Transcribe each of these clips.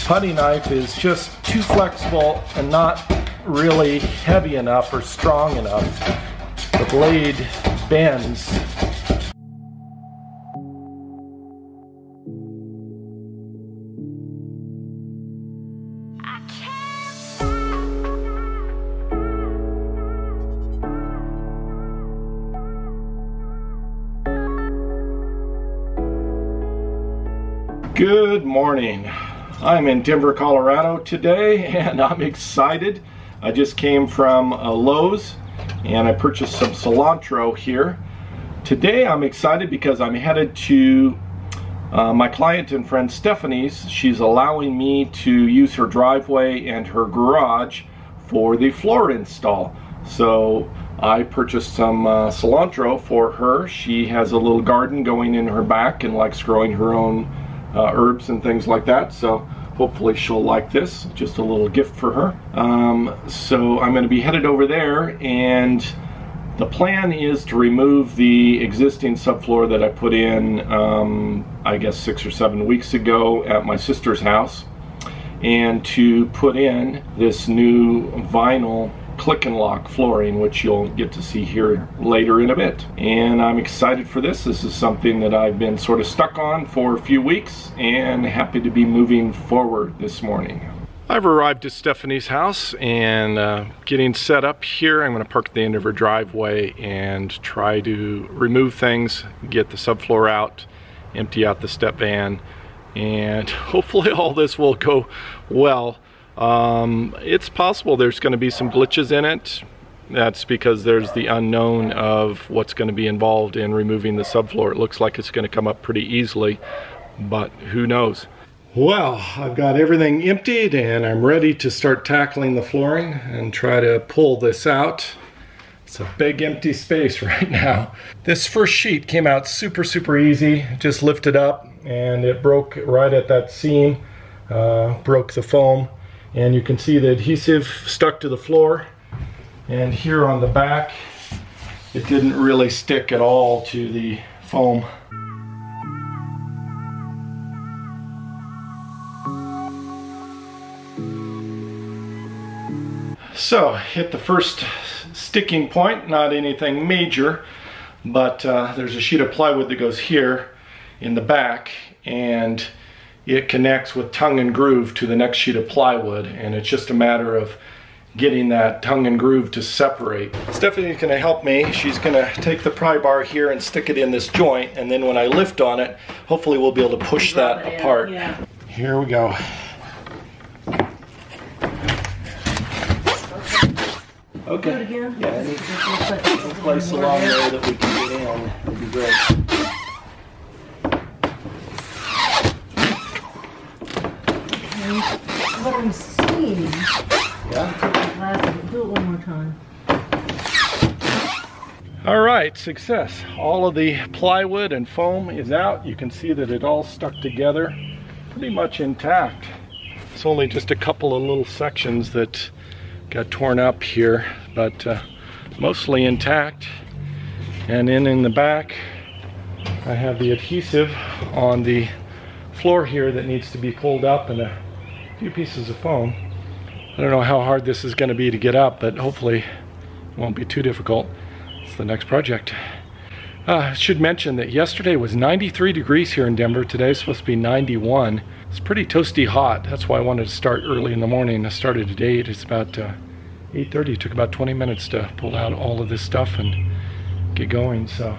putty knife is just too flexible and not really heavy enough or strong enough. The blade bends. Good morning. I'm in Denver, Colorado today, and I'm excited. I just came from Lowe's and I purchased some cilantro here. Today I'm excited because I'm headed to my client and friend Stephanie's. She's allowing me to use her driveway and her garage for the floor install. So I purchased some cilantro for her. She has a little garden going in her back and likes growing her own herbs and things like that, so hopefully she'll like this. Just a little gift for her. So I'm going to be headed over there, and the plan is to remove the existing subfloor that I put in I guess 6 or 7 weeks ago at my sister's house, and to put in this new vinyl click and lock flooring, which you'll get to see here later in a bit. And I'm excited for this. This is something that I've been sort of stuck on for a few weeks, and happy to be moving forward this morning. I've arrived at Stephanie's house and getting set up here. I'm going to park at the end of her driveway and try to remove things, get the subfloor out, empty out the step van, and hopefully all this will go well. It's possible there's going to be some glitches in it. That's because there's the unknown of what's going to be involved in removing the subfloor. It looks like it's going to come up pretty easily, but who knows. Well, I've got everything emptied and I'm ready to start tackling the flooring and try to pull this out. It's a big empty space right now. This first sheet came out super easy. Just lifted up and it broke right at that seam, broke the foam. And you can see the adhesive stuck to the floor, and here on the back it didn't really stick at all to the foam. So hit the first sticking point, not anything major, but there's a sheet of plywood that goes here in the back, and it connects with tongue and groove to the next sheet of plywood, and it's just a matter of getting that tongue and groove to separate. Stephanie's going to help me. She's going to take the pry bar here and stick it in this joint, and then when I lift on it, hopefully we'll be able to push that apart. Yeah. Here we go. Okay. Do it again? Yeah, any place along there that we can get in would be great. What I'm seeing, do it one more time. All right, success. All of the plywood and foam is out. You can see that it all stuck together pretty much intact. It's only just a couple of little sections that got torn up here, but mostly intact. And then in the back, I have the adhesive on the floor here that needs to be pulled up, and a few pieces of foam. I don't know how hard this is going to be to get up, but hopefully it won't be too difficult. It's the next project. I should mention that yesterday was 93 degrees here in Denver. Today is supposed to be 91. It's pretty toasty hot. That's why I wanted to start early in the morning. I started at 8. It's about 8:30. It took about 20 minutes to pull out all of this stuff and get going. So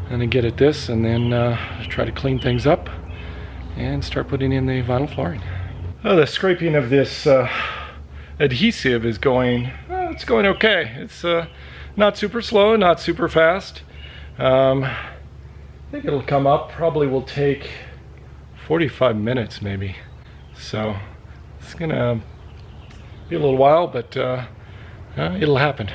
I'm gonna get at this and then try to clean things up and start putting in the vinyl flooring. Oh, the scraping of this adhesive is going, it's going okay. It's not super slow, not super fast. I think it'll come up, probably will take 45 minutes maybe. So it's gonna be a little while, but it'll happen.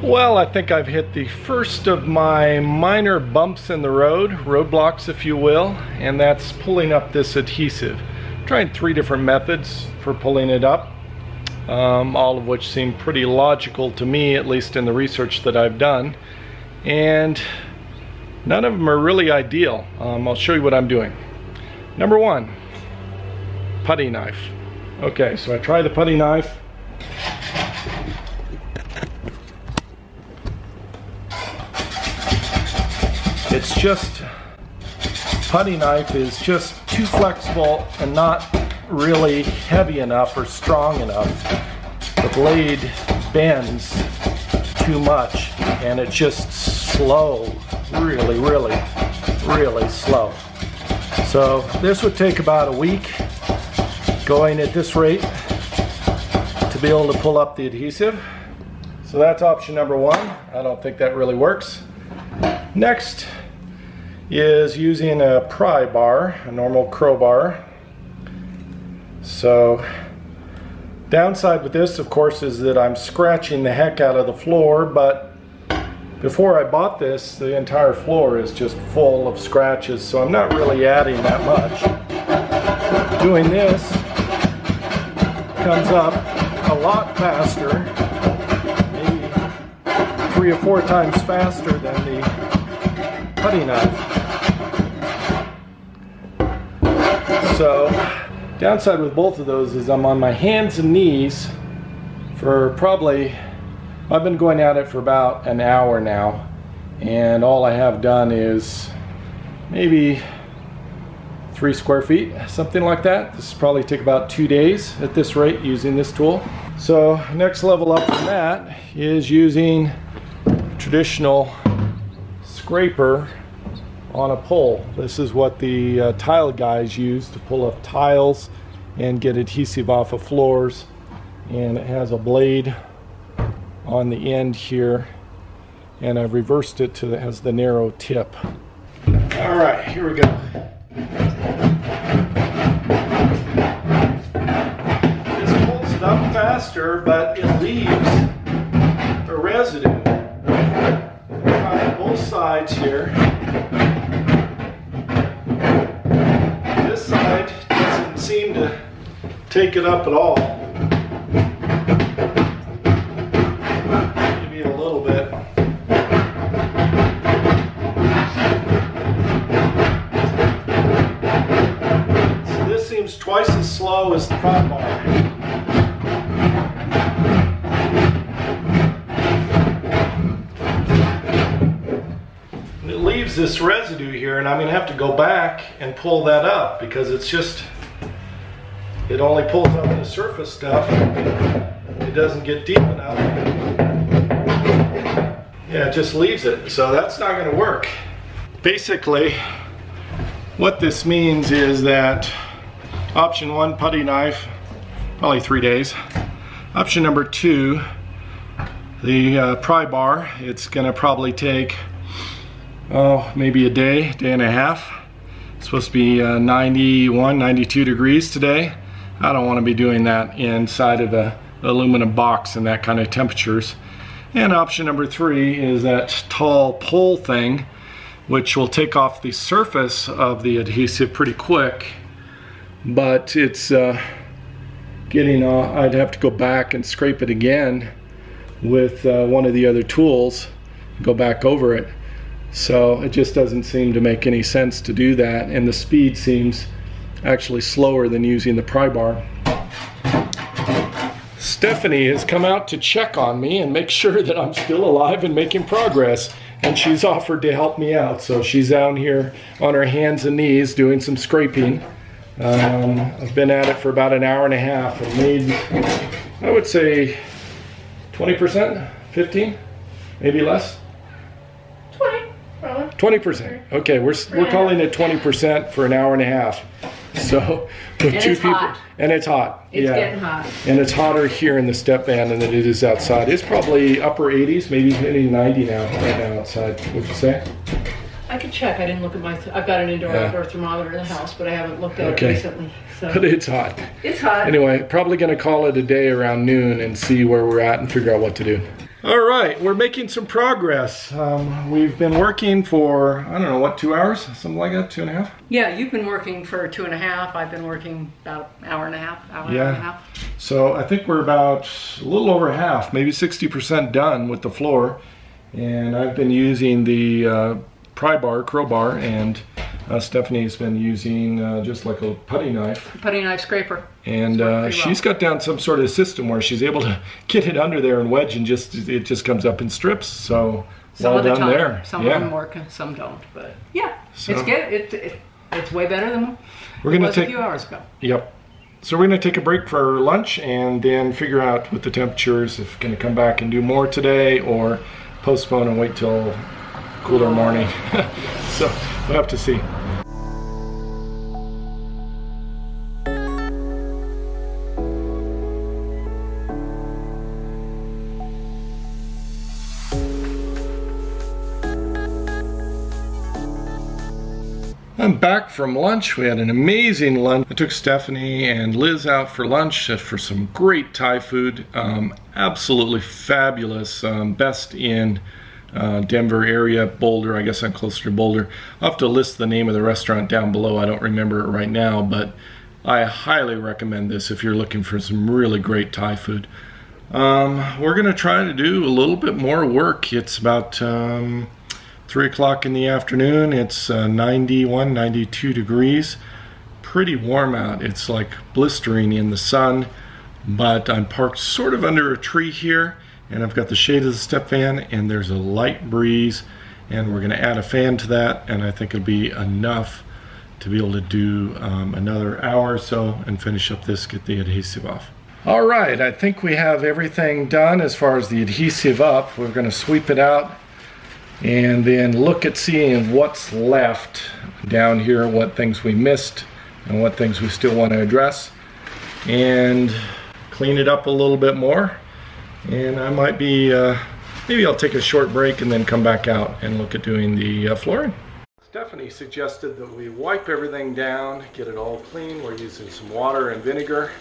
Well, I think I've hit the first of my minor bumps in the road, roadblocks if you will, and that's pulling up this adhesive. I'm trying 3 different methods for pulling it up, all of which seem pretty logical to me, at least in the research that I've done, and none of them are really ideal. I'll show you what I'm doing. Number 1, putty knife. Okay, so I try the putty knife. It's just, putty knife is just too flexible and not really heavy enough or strong enough. The blade bends too much and it's just slow, really slow. So this would take about a week going at this rate to be able to pull up the adhesive. So that's option number one. I don't think that really works. Next is using a pry bar, a normal crowbar. So downside with this, of course, is that I'm scratching the heck out of the floor, but before I bought this, the entire floor is just full of scratches, so I'm not really adding that much. Doing this comes up a lot faster, maybe 3 or 4 times faster than the putty knife. So, downside with both of those is I'm on my hands and knees for probably, I've been going at it for about an hour now, and all I have done is maybe 3 square feet, something like that. This will probably take about 2 days at this rate using this tool. So next level up from that is using traditional scraper on a pole. This is what the tile guys use to pull up tiles and get adhesive off of floors, and it has a blade on the end here, and I've reversed it to the, has the narrow tip. All right, here we go. This pulls it up faster, but it leaves a residue on both sides here. This side doesn't seem to take it up at all. Maybe a little bit. So this seems twice as slow as the pry bar. It leaves this residue here, and I'm going to have to go back and pull that up because it's just, it only pulls up the surface stuff. It doesn't get deep enough. Yeah, it just leaves it. So that's not going to work. Basically, what this means is that option 1, putty knife, probably 3 days. Option number 2, the pry bar, it's going to probably take maybe a day and a half. It's supposed to be 91, 92 degrees today. I don't want to be doing that inside of the aluminum box in that kind of temperatures. And option number 3 is that tall pole thing, which will take off the surface of the adhesive pretty quick, but it's getting I'd have to go back and scrape it again with one of the other tools, go back over it. So it just doesn't seem to make any sense to do that, and the speed seems actually slower than using the pry bar. Stephanie has come out to check on me and make sure that I'm still alive and making progress, and she's offered to help me out. So she's down here on her hands and knees doing some scraping. I've been at it for about an hour and a half and made, I would say, 20%, 15, maybe less. 20%. Okay, we're calling it 20% for an hour and a half. So with and 2 people, hot. And it's hot. It's yeah. getting hot. And it's hotter here in the step van than it is outside. It's probably upper 80s, maybe 90 now, right now outside. What'd you say? I could check. I didn't look at my. I've got an indoor-outdoor thermometer in the house, but I haven't looked at it recently. So. But it's hot. It's hot. Anyway, probably going to call it a day around noon and see where we're at and figure out what to do. All right, we're making some progress. We've been working for, I don't know, what, 2 hours? Something like that, 2.5? Yeah, you've been working for 2.5. I've been working about an hour and a half, hour and a half. So I think we're about a little over half, maybe 60% done with the floor. And I've been using the pry bar, crowbar, and Stephanie's been using just like a putty knife. Putty knife scraper. And she's got down some sort of system where she's able to get it under there and wedge, and it just comes up in strips. So some well done there. Some of them work and some don't. But yeah, so, it's good. It's way better than it was a few hours ago. Yep. So we're going to take a break for lunch and then figure out with the temperatures if we're going to come back and do more today or postpone and wait till cooler morning. So we'll have to see. I'm back from lunch. We had an amazing lunch. I took Stephanie and Liz out for lunch for some great Thai food. Absolutely fabulous. Best in Denver area, Boulder. I guess I'm closer to Boulder. I'll have to list the name of the restaurant down below. I don't remember it right now, but I highly recommend this if you're looking for some really great Thai food. We're gonna try to do a little bit more work. It's about 3 o'clock in the afternoon. It's 91, 92 degrees. Pretty warm out. It's like blistering in the sun, but I'm parked sort of under a tree here, and I've got the shade of the step fan, and there's a light breeze, and we're going to add a fan to that, and I think it'll be enough to be able to do another hour or so and finish up this, get the adhesive off. All right, I think we have everything done as far as the adhesive up. We're going to sweep it out and then look at seeing what's left down here, what things we missed and what things we still want to address, and clean it up a little bit more. And I might be, maybe I'll take a short break and then come back out and look at doing the flooring. Stephanie suggested that we wipe everything down, get it all clean. We're using some water and vinegar.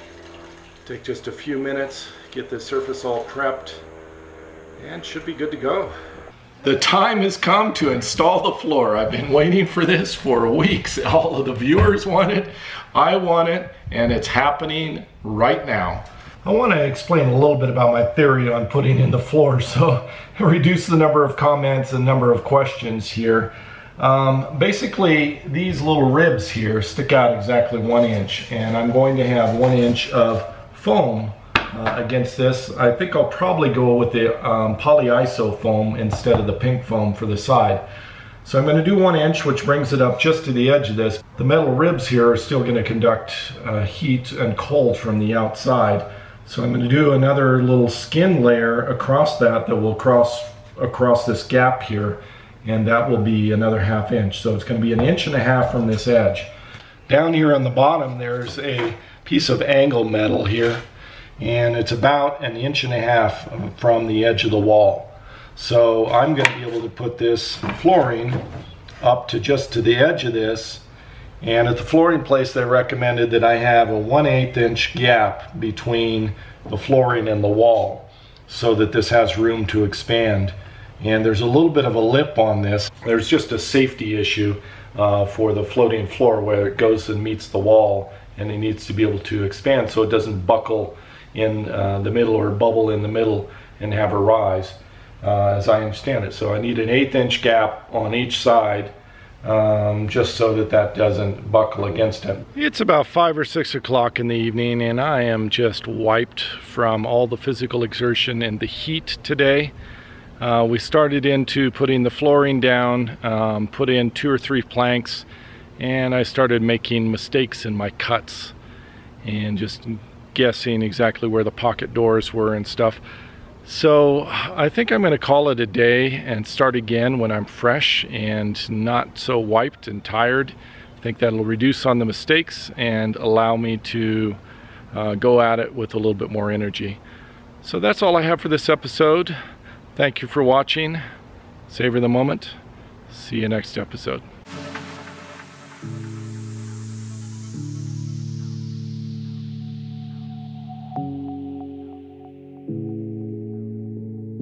Take just a few minutes, get the surface all prepped, and should be good to go. The time has come to install the floor. I've been waiting for this for weeks. All of the viewers want it, I want it, and it's happening right now. I want to explain a little bit about my theory on putting in the floor, so reduce the number of comments and number of questions here. Basically, these little ribs here stick out exactly 1 inch, and I'm going to have 1 inch of foam against this. I think I'll probably go with the polyiso foam instead of the pink foam for the side. So I'm going to do 1 inch, which brings it up just to the edge of this. The metal ribs here are still going to conduct heat and cold from the outside. So I'm going to do another little skin layer across that will cross across this gap here, and that will be another ½ inch. So it's going to be 1.5 inches from this edge. Down here on the bottom there's a piece of angle metal here, and it's about 1.5 inches from the edge of the wall. So I'm going to be able to put this flooring up to just to the edge of this, and at the flooring place they recommended that I have a 1/8 inch gap between the flooring and the wall so that this has room to expand. And there's a little bit of a lip on this. There's just a safety issue for the floating floor where it goes and meets the wall, and it needs to be able to expand so it doesn't buckle in the middle or bubble in the middle and have a rise, as I understand it. So I need an 1/8 inch gap on each side, just so that that doesn't buckle against it. It's about 5 or 6 o'clock in the evening, and I am just wiped from all the physical exertion and the heat today. We started into putting the flooring down, put in 2 or 3 planks, and I started making mistakes in my cuts and just guessing exactly where the pocket doors were and stuff. So I think I'm going to call it a day and start again when I'm fresh and not so wiped and tired. I think that'll reduce on the mistakes and allow me to go at it with a little bit more energy. So that's all I have for this episode. Thank you for watching. Savor the moment. See you next episode.